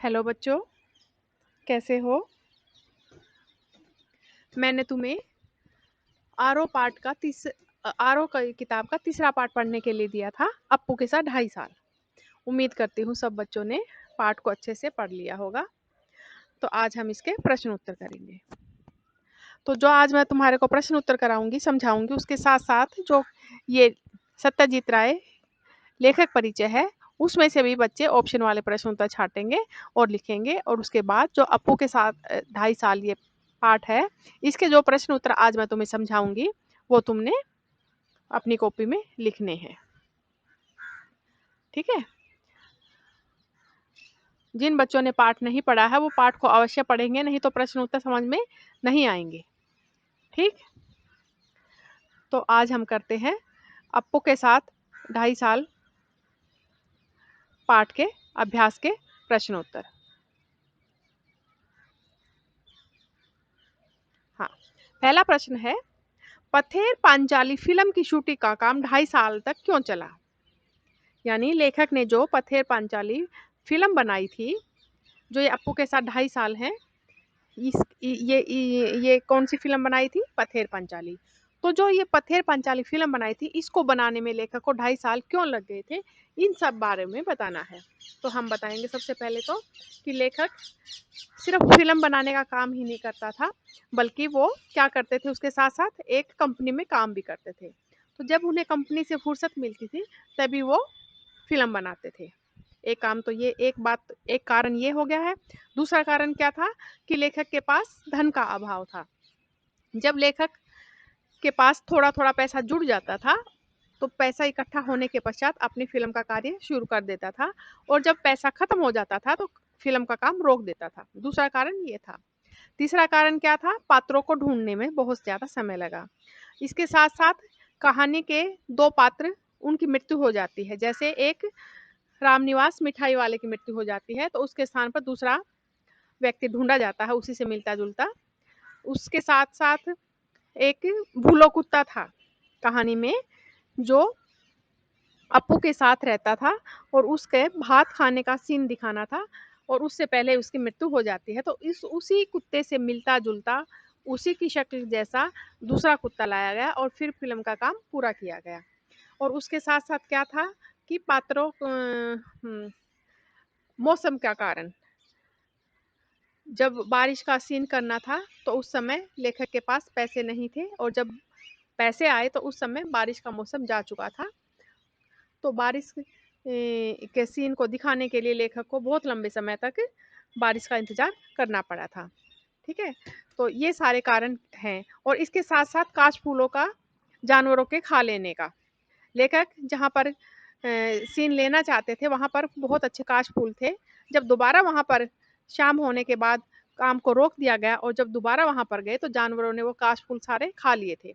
Hello बच्चों, कैसे हो? मैंने तुम्हें आरो पाठ का आरो का किताब का तीसरा पाठ पढ़ने के लिए दिया था, अप्पू के साथ 2.5 साल। उम्मीद करती हूँ सब बच्चों ने पाठ को अच्छे से पढ़ लिया होगा। तो आज हम इसके प्रश्न उत्तर करेंगे। तो जो आज मैं तुम्हारे को प्रश्न उत्तर कराऊंगी, समझाऊंगी, उसके साथ साथ जो ये सत्यजीत राय लेखक परिचय है, उसमें से भी बच्चे ऑप्शन वाले प्रश्न उत्तर छाटेंगे और लिखेंगे। और उसके बाद जो अप्पू के साथ 2.5 साल ये पाठ है, इसके जो प्रश्न उत्तर आज मैं तुम्हें समझाऊंगी वो तुमने अपनी कॉपी में लिखने हैं। ठीक है? जिन बच्चों ने पाठ नहीं पढ़ा है वो पाठ को अवश्य पढ़ेंगे, नहीं तो प्रश्न उत्तर समझ में नहीं आएंगे। ठीक? तो आज हम करते हैं अप्पू के साथ 2.5 साल पाठ के अभ्यास के प्रश्न उत्तर। हाँ, पहला प्रश्न है, पथेर पांचाली फिल्म की शूटिंग का काम 2.5 साल तक क्यों चला? यानी लेखक ने जो पथेर पांचाली फिल्म बनाई थी, जो ये अप्पू के साथ 2.5 साल है, ये कौन सी फिल्म बनाई थी? पथेर पांचाली। तो जो ये पथेर पांचाली फिल्म बनाई थी, इसको बनाने में लेखक को 2.5 साल क्यों लग गए थे, इन सब बारे में बताना है। तो हम बताएंगे सबसे पहले तो कि लेखक सिर्फ फिल्म बनाने का काम ही नहीं करता था, बल्कि वो क्या करते थे, उसके साथ साथ एक कंपनी में काम भी करते थे। तो जब उन्हें कंपनी से फुर्सत मिलती थी तभी वो फिल्म बनाते थे। एक काम तो ये, एक कारण ये हो गया है। दूसरा कारण क्या था कि लेखक के पास धन का अभाव था। जब लेखक के पास थोड़ा थोड़ा पैसा जुड़ जाता था तो पैसा इकट्ठा होने के पश्चात अपनी फिल्म का कार्य शुरू कर देता था, और जब पैसा खत्म हो जाता था तो फिल्म का काम रोक देता था। दूसरा कारण ये था। तीसरा कारण क्या था? पात्रों को ढूंढने में बहुत ज्यादा समय लगा। इसके साथ साथ कहानी के 2 पात्र, उनकी मृत्यु हो जाती है। जैसे एक रामनिवास मिठाई वाले की मृत्यु हो जाती है तो उसके स्थान पर दूसरा व्यक्ति ढूंढा जाता है, उसी से मिलता जुलता। उसके साथ साथ एक भूलो कुत्ता था कहानी में, जो अप्पू के साथ रहता था, और उसके भात खाने का सीन दिखाना था, और उससे पहले उसकी मृत्यु हो जाती है। तो इस उसी कुत्ते से मिलता जुलता, उसी की शक्ल जैसा दूसरा कुत्ता लाया गया और फिर फिल्म का काम पूरा किया गया। और उसके साथ साथ क्या था कि पात्रों मौसम का कारण, जब बारिश का सीन करना था तो उस समय लेखक के पास पैसे नहीं थे, और जब पैसे आए तो उस समय बारिश का मौसम जा चुका था। तो बारिश के सीन को दिखाने के लिए लेखक को बहुत लंबे समय तक बारिश का इंतजार करना पड़ा था। ठीक है? तो ये सारे कारण हैं। और इसके साथ साथ काश फूलों का जानवरों के खा लेने का, लेखक जहाँ पर सीन लेना चाहते थे वहां पर बहुत अच्छे काश फूल थे। जब दोबारा वहां पर शाम होने के बाद काम को रोक दिया गया और जब दोबारा वहां पर गए तो जानवरों ने वो काश फूल सारे खा लिए थे।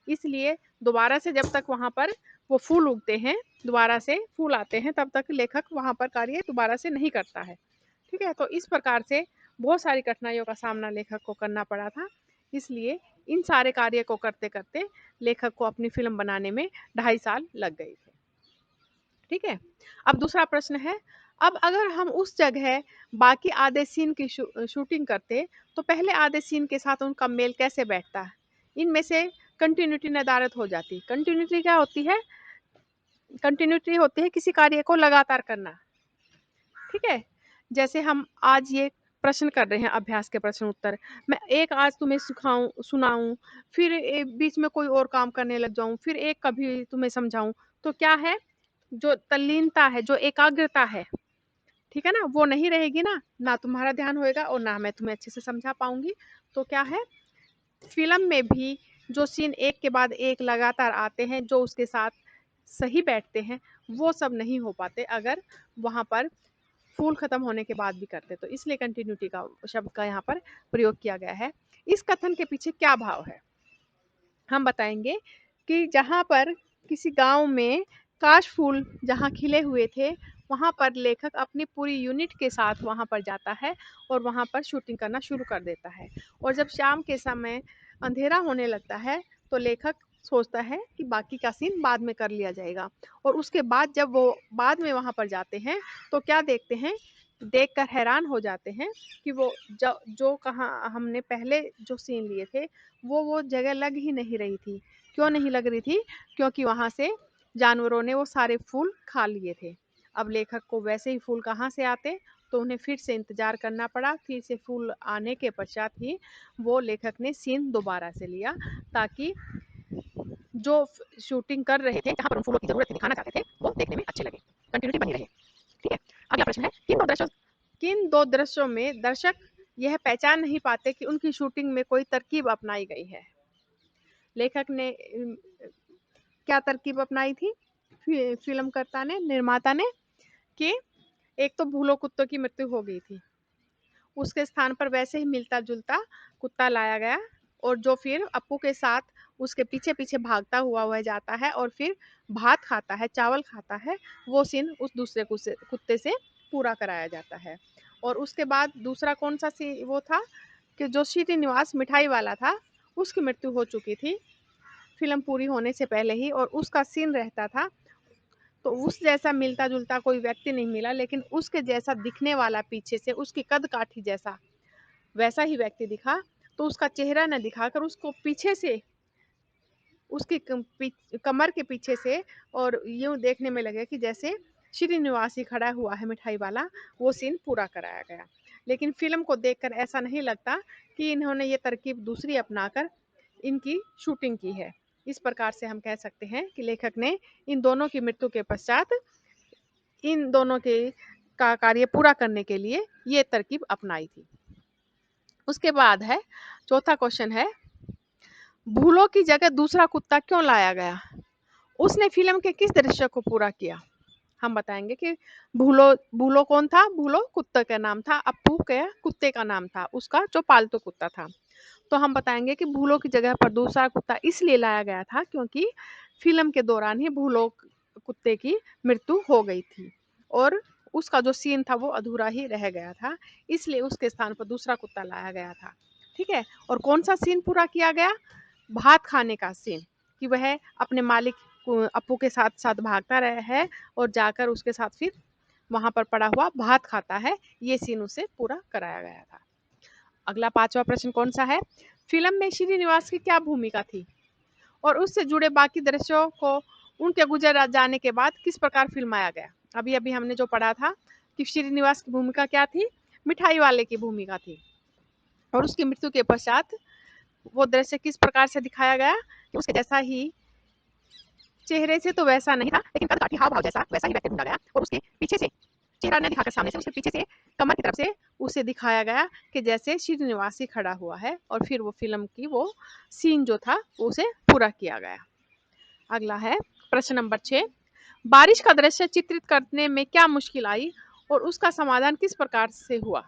इसलिए दोबारा से जब तक वहां पर वो फूल उगते हैं, दोबारा से फूल आते हैं, तब तक लेखक वहां पर कार्य दोबारा से नहीं करता है। ठीक है? तो इस प्रकार से बहुत सारी कठिनाइयों का सामना लेखक को करना पड़ा था। इसलिए इन सारे कार्य को करते करते लेखक को अपनी फिल्म बनाने में 2.5 साल लग गए थे। ठीक है? अब दूसरा प्रश्न है, अब अगर हम उस जगह बाकी आधे सीन की शूटिंग करते तो पहले आधे सीन के साथ उनका मेल कैसे बैठता? इनमें से कंटिन्यूटी निर्धारित हो जाती। कंटिन्यूटी क्या होती है? कंटिन्यूटी होती है किसी कार्य को लगातार करना। ठीक है? जैसे हम आज ये प्रश्न कर रहे हैं, अभ्यास के प्रश्न उत्तर, मैं एक आज तुम्हें सुनाऊं, फिर बीच में कोई और काम करने लग जाऊं, फिर एक कभी तुम्हें समझाऊं, तो क्या है, जो तल्लीनता है, जो एकाग्रता है, ठीक है ना, वो नहीं रहेगी ना। ना तुम्हारा ध्यान होएगा और ना मैं तुम्हें अच्छे से समझा पाऊंगी। तो क्या है, फिल्म में भी जो सीन एक के बाद एक लगातार आते हैं, जो उसके साथ सही बैठते हैं, वो सब नहीं हो पाते अगर वहां पर फूल खत्म होने के बाद भी करते। तो इसलिए कंटिन्यूटी का शब्द का यहाँ पर प्रयोग किया गया है। इस कथन के पीछे क्या भाव है, हम बताएंगे कि जहाँ पर किसी गांव में काश फूल जहाँ खिले हुए थे, वहाँ पर लेखक अपनी पूरी यूनिट के साथ वहाँ पर जाता है और वहाँ पर शूटिंग करना शुरू कर देता है। और जब शाम के समय अंधेरा होने लगता है तो लेखक सोचता है कि बाकी का सीन बाद में कर लिया जाएगा। और उसके बाद जब वो बाद में वहाँ पर जाते हैं तो क्या देखते हैं, देखकर हैरान हो जाते हैं कि वो जो कहाँ हमने पहले जो सीन लिए थे वो जगह लग ही नहीं रही थी। क्यों नहीं लग रही थी? क्योंकि वहाँ से जानवरों ने वो सारे फूल खा लिए थे। अब लेखक को वैसे ही फूल कहाँ से आते? तो उन्हें फिर से इंतजार करना पड़ा। फिर से फूल आने के पश्चात ही वो लेखक ने सीन दोबारा से लिया, ताकि जो शूटिंग कर रहे थे, जहाँ पर उन फूलों की जरूरत थी, दिखाना चाहते थे, वो देखने में अच्छे लगे, कंटिन्यूटी बनी रहे। ठीक है, अगला प्रश्न है, किन दो दृश्यों में दर्शक यह पहचान नहीं पाते कि उनकी शूटिंग में कोई तरकीब अपनाई गई है? लेखक ने क्या तरकीब अपनाई थी फिल्मकर्ता ने, निर्माता ने? कि एक तो भूलो कुत्तों की मृत्यु हो गई थी, उसके स्थान पर वैसे ही मिलता जुलता कुत्ता लाया गया, और जो फिर अप्पू के साथ उसके पीछे पीछे भागता हुआ वह जाता है और फिर भात खाता है, चावल खाता है, वो सीन उस दूसरे कुत्ते से पूरा कराया जाता है। और उसके बाद दूसरा कौन सा सी वो था कि जो श्रीनिवास मिठाई वाला था, उसकी मृत्यु हो चुकी थी फिल्म पूरी होने से पहले ही, और उसका सीन रहता था, तो उस जैसा मिलता जुलता कोई व्यक्ति नहीं मिला, लेकिन उसके जैसा दिखने वाला पीछे से उसकी कद काठी जैसा वैसा ही व्यक्ति दिखा। तो उसका चेहरा न दिखाकर उसको पीछे से उसकी कमर के पीछे से और यूं देखने में लगे कि जैसे श्रीनिवास ही खड़ा हुआ है मिठाई वाला, वो सीन पूरा कराया गया। लेकिन फिल्म को देखकर ऐसा नहीं लगता कि इन्होंने ये तरकीब दूसरी अपनाकर इनकी शूटिंग की है। इस प्रकार से हम कह सकते हैं कि लेखक ने इन दोनों की मृत्यु के पश्चात इन दोनों के का कार्य पूरा करने के लिए ये तरकीब अपनाई थी। उसके बाद है चौथा क्वेश्चन है, भूलो की जगह दूसरा कुत्ता क्यों लाया गया? उसने फिल्म के किस दृश्य को पूरा किया? हम बताएंगे कि भूलो भूलो कौन था? भूलो कुत्ते का नाम था, अप्पू के कुत्ते का नाम था, उसका जो पालतू कुत्ता था। तो हम बताएंगे कि भूलो की जगह पर दूसरा कुत्ता इसलिए लाया गया था क्योंकि फिल्म के दौरान ही भूलो कुत्ते की मृत्यु हो गई थी और उसका जो सीन था वो अधूरा ही रह गया था, इसलिए उसके स्थान पर दूसरा कुत्ता लाया गया था। ठीक है, और कौन सा सीन पूरा किया गया? भात खाने का सीन, कि वह अपने मालिक अप्पू के साथ साथ भागता रहा है और जाकर उसके साथ फिर वहां पर पड़ा हुआ भात खाता है, ये सीन उसे पूरा कराया गया था। अगला पांचवा प्रश्न कौन सा है, फिल्म में श्रीनिवास की क्या भूमिका थी और उससे जुड़े बाकी दृश्यों को उनके गुजर जाने के बाद किस प्रकार फिल्माया गया? अभी अभी हमने जो पढ़ा था कि श्रीनिवास की भूमिका क्या थी? मिठाई वाले की भूमिका थी, और उसकी मृत्यु के पश्चात वो दृश्य किस प्रकार से दिखाया गया कि उसके जैसा ही चेहरे से तो वैसा नहीं था, लेकिन कद काठी हाव भाव जैसा वैसा ही व्यक्ति ढूंढा गया, और उसके पीछे से चेहरा न दिखाकर सामने से उसके पीछे से कमर की तरफ से उसे दिखाया गया कि जैसे श्रीनिवास ही खड़ा हुआ है, और फिर वो फिल्म की वो सीन जो था वो उसे पूरा किया गया। अगला है प्रश्न नंबर 6, बारिश का दृश्य चित्रित करने में क्या मुश्किल आई और उसका समाधान किस प्रकार से हुआ?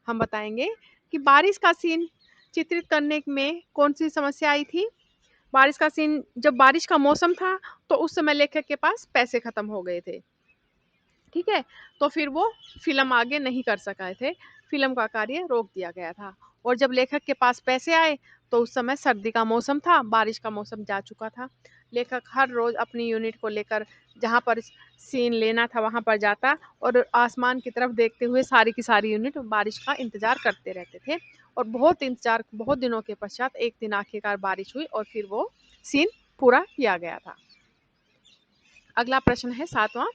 हम बताएंगे कि बारिश का सीन चित्रित करने में कौन सी समस्या आई थी? बारिश का सीन, जब बारिश का मौसम था तो उस समय लेखक के पास पैसे खत्म हो गए थे। ठीक है, तो फिर वो फिल्म आगे नहीं कर सके थे, फिल्म का कार्य रोक दिया गया था। और जब लेखक के पास पैसे आए तो उस समय सर्दी का मौसम था, बारिश का मौसम जा चुका था। लेखक हर रोज अपनी यूनिट को लेकर जहाँ पर सीन लेना था वहां पर जाता और आसमान की तरफ देखते हुए सारी की सारी यूनिट बारिश का इंतजार करते रहते थे, और बहुत इंतजार, बहुत दिनों के पश्चात एक दिन आखिरकार बारिश हुई और फिर वो सीन पूरा किया गया था। अगला प्रश्न है 7वां,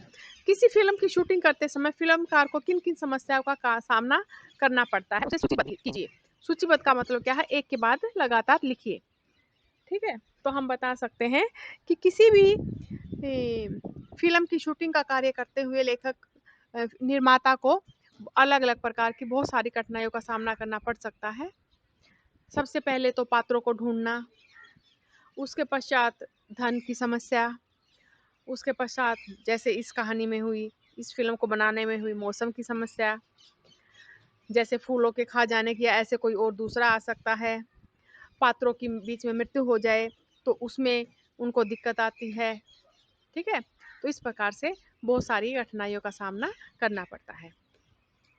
किसी फिल्म की शूटिंग करते समय फिल्मकार को किन किन समस्याओं का सामना करना पड़ता है, उसे सूचीबद्ध कीजिए। सूचीबद्ध का मतलब क्या है? एक के बाद लगातार लिखिए। ठीक है, तो हम बता सकते हैं कि किसी भी फिल्म की शूटिंग का कार्य करते हुए लेखक निर्माता को अलग अलग प्रकार की बहुत सारी कठिनाइयों का सामना करना पड़ सकता है। सबसे पहले तो पात्रों को ढूंढना, उसके पश्चात धन की समस्या, उसके पश्चात जैसे इस कहानी में हुई, इस फिल्म को बनाने में हुई मौसम की समस्या, जैसे फूलों के खा जाने की, या ऐसे कोई और दूसरा आ सकता है। पात्रों की बीच में मृत्यु हो जाए तो उसमें उनको दिक्कत आती है। ठीक है, तो इस प्रकार से बहुत सारी कठिनाइयों का सामना करना पड़ता है।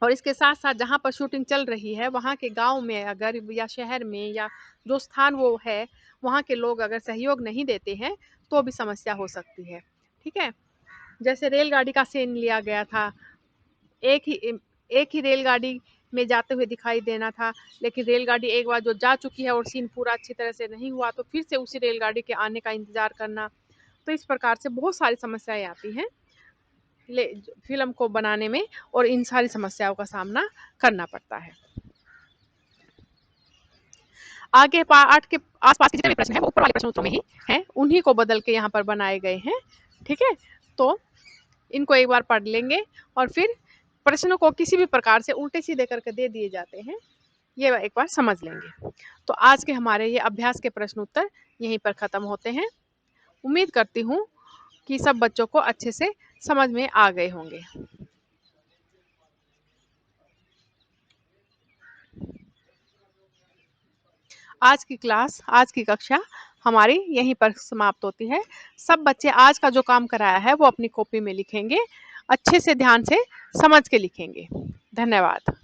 और इसके साथ साथ जहाँ पर शूटिंग चल रही है वहाँ के गांव में अगर या शहर में या जो स्थान वो है, वहाँ के लोग अगर सहयोग नहीं देते हैं तो भी समस्या हो सकती है। ठीक है, जैसे रेलगाड़ी का सीन लिया गया था, एक ही रेलगाड़ी में जाते हुए दिखाई देना था, लेकिन रेलगाड़ी एक बार जो जा चुकी है और सीन पूरा अच्छी तरह से नहीं हुआ तो फिर से उसी रेलगाड़ी के आने का इंतजार करना। तो इस प्रकार से बहुत सारी समस्याएं आती हैं फिल्म को बनाने में, और इन सारी समस्याओं का सामना करना पड़ता है। आगे पाठ के आसपास के जितने भी प्रश्न हैं वो ऊपर वाले प्रश्न उत्तरों में ही हैं, उन्हीं को बदल के यहाँ पर बनाए गए हैं। ठीक है, तो इनको एक बार पढ़ लेंगे और फिर प्रश्नों को किसी भी प्रकार से उल्टे सीधे करके दे दिए जाते हैं, ये एक बार समझ लेंगे। तो आज के हमारे ये अभ्यास के प्रश्न उत्तर यहीं पर खत्म होते हैं। उम्मीद करती हूँ कि सब बच्चों को अच्छे से समझ में आ गए होंगे। आज की कक्षा हमारी यहीं पर समाप्त होती है। सब बच्चे आज का जो काम कराया है वो अपनी कॉपी में लिखेंगे, अच्छे से ध्यान से समझ के लिखेंगे। धन्यवाद।